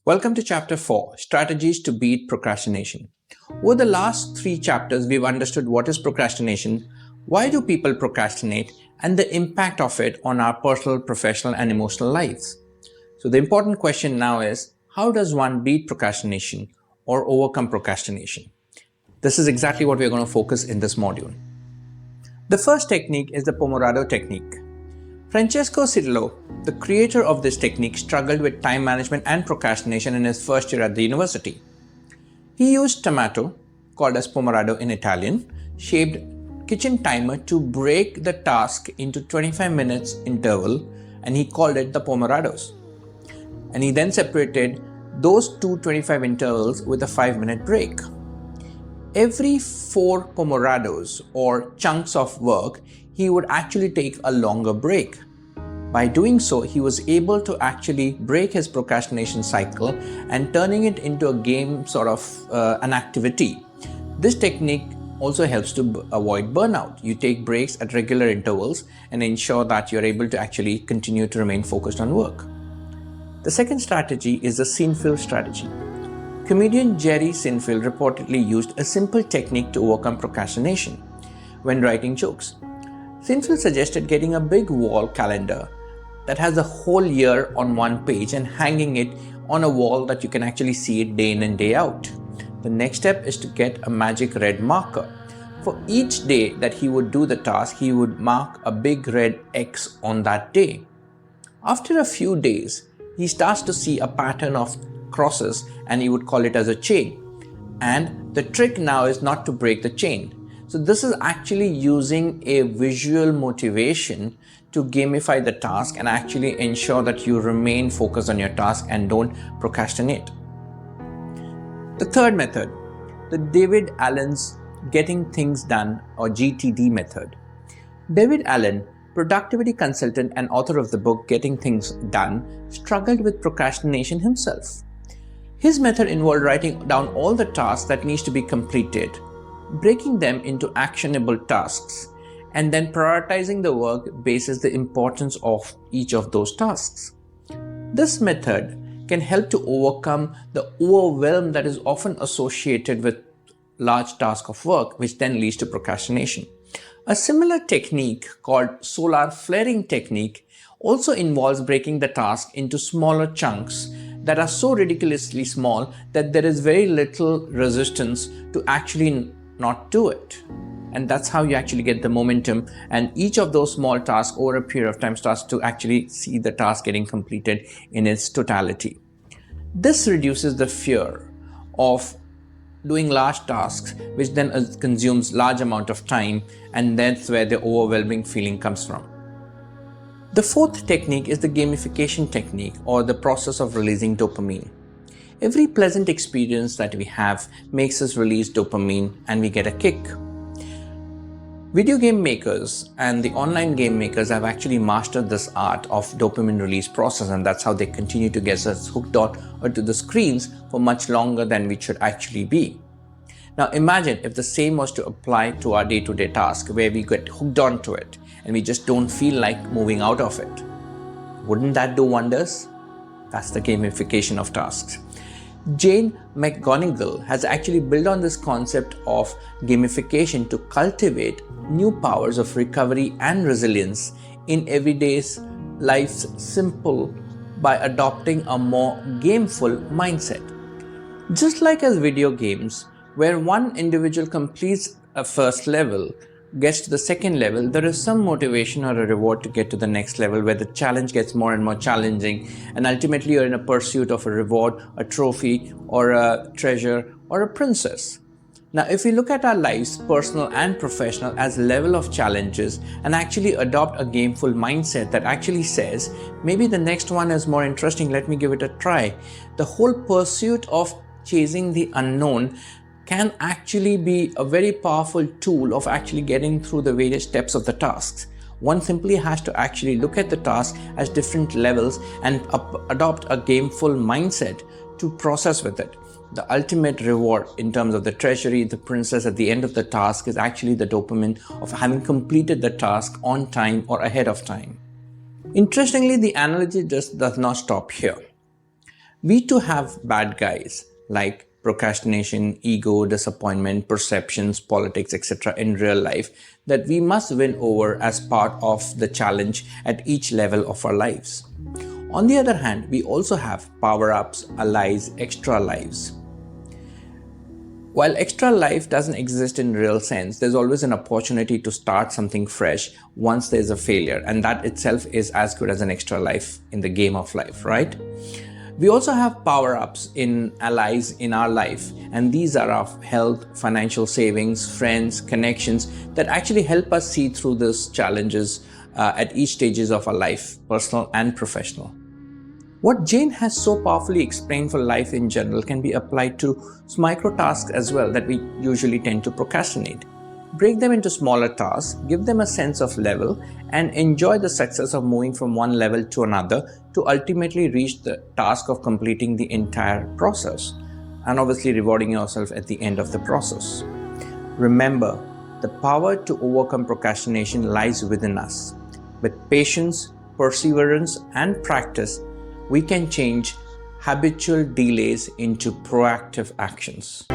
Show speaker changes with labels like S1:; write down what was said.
S1: Welcome to Chapter 4, Strategies to Beat Procrastination. Over the last 3 chapters, we've understood what is procrastination, why do people procrastinate, and the impact of it on our personal, professional, and emotional lives. So the important question now is, how does one beat procrastination or overcome procrastination? This is exactly what we're going to focus in this module. The first technique is the Pomodoro technique. Francesco Cirillo, the creator of this technique, struggled with time management and procrastination in his first year at the university. He used tomato, called as pomodoro in Italian, shaped kitchen timer to break the task into 25 minutes interval, and he called it the pomodoros. And he then separated those two 25 intervals with a 5-minute break. Every 4 pomodoros or chunks of work, he would actually take a longer break. By doing so, he was able to actually break his procrastination cycle and turning it into a game, sort of an activity. This technique also helps to avoid burnout. You take breaks at regular intervals and ensure that you're able to actually continue to remain focused on work. The second strategy is the Seinfeld strategy. Comedian Jerry Seinfeld reportedly used a simple technique to overcome procrastination when writing jokes. Seinfeld suggested getting a big wall calendar that has the whole year on one page and hanging it on a wall that you can actually see it day in and day out. The next step is to get a magic red marker. For each day that he would do the task, he would mark a big red X on that day. After a few days, he starts to see a pattern of crosses and he would call it as a chain. And the trick now is not to break the chain. So this is actually using a visual motivation to gamify the task and actually ensure that you remain focused on your task and don't procrastinate. The third method, the David Allen's Getting Things Done or GTD method. David Allen, productivity consultant and author of the book Getting Things Done, struggled with procrastination himself. His method involved writing down all the tasks that needs to be completed, breaking them into actionable tasks, and then prioritizing the work basis the importance of each of those tasks. This method can help to overcome the overwhelm that is often associated with large tasks of work, which then leads to procrastination. A similar technique called solar flaring technique also involves breaking the task into smaller chunks that are so ridiculously small that there is very little resistance to actually not do it. And that's how you actually get the momentum, and each of those small tasks over a period of time starts to actually see the task getting completed in its totality. This reduces the fear of doing large tasks, which then consumes large amount of time, and that's where the overwhelming feeling comes from. The fourth technique is the gamification technique or the process of releasing dopamine. Every pleasant experience that we have makes us release dopamine and we get a kick. Video game makers and the online game makers have actually mastered this art of dopamine release process, and that's how they continue to get us hooked onto the screens for much longer than we should actually be. Now imagine if the same was to apply to our day-to-day task where we get hooked onto it and we just don't feel like moving out of it. Wouldn't that do wonders? That's the gamification of tasks. Jane McGonigal has actually built on this concept of gamification to cultivate new powers of recovery and resilience in everyday life's simple by adopting a more gameful mindset. Just like as video games, where one individual completes a first level, gets to the second level, there is some motivation or a reward to get to the next level where the challenge gets more and more challenging, and ultimately you're in a pursuit of a reward, a trophy, or a treasure, or a princess. Now, if we look at our lives, personal and professional, as level of challenges and actually adopt a gameful mindset that actually says, maybe the next one is more interesting, let me give it a try. The whole pursuit of chasing the unknown can actually be a very powerful tool of actually getting through the various steps of the tasks. One simply has to actually look at the task as different levels and adopt a gameful mindset to process with it. The ultimate reward in terms of the treasury, the princess at the end of the task, is actually the dopamine of having completed the task on time or ahead of time. Interestingly, the analogy just does not stop here. We too have bad guys like procrastination, ego, disappointment, perceptions, politics, etc. in real life that we must win over as part of the challenge at each level of our lives. On the other hand, we also have power-ups, allies, extra lives. While extra life doesn't exist in real sense, there's always an opportunity to start something fresh once there's a failure, and that itself is as good as an extra life in the game of life, right? We also have power-ups in allies in our life, and these are our health, financial savings, friends, connections that actually help us see through these challenges at each stages of our life, personal and professional. What Jane has so powerfully explained for life in general can be applied to micro tasks as well that we usually tend to procrastinate. Break them into smaller tasks, give them a sense of level, and enjoy the success of moving from one level to another to ultimately reach the task of completing the entire process, and obviously rewarding yourself at the end of the process. Remember, the power to overcome procrastination lies within us. With patience, perseverance, and practice, we can change habitual delays into proactive actions.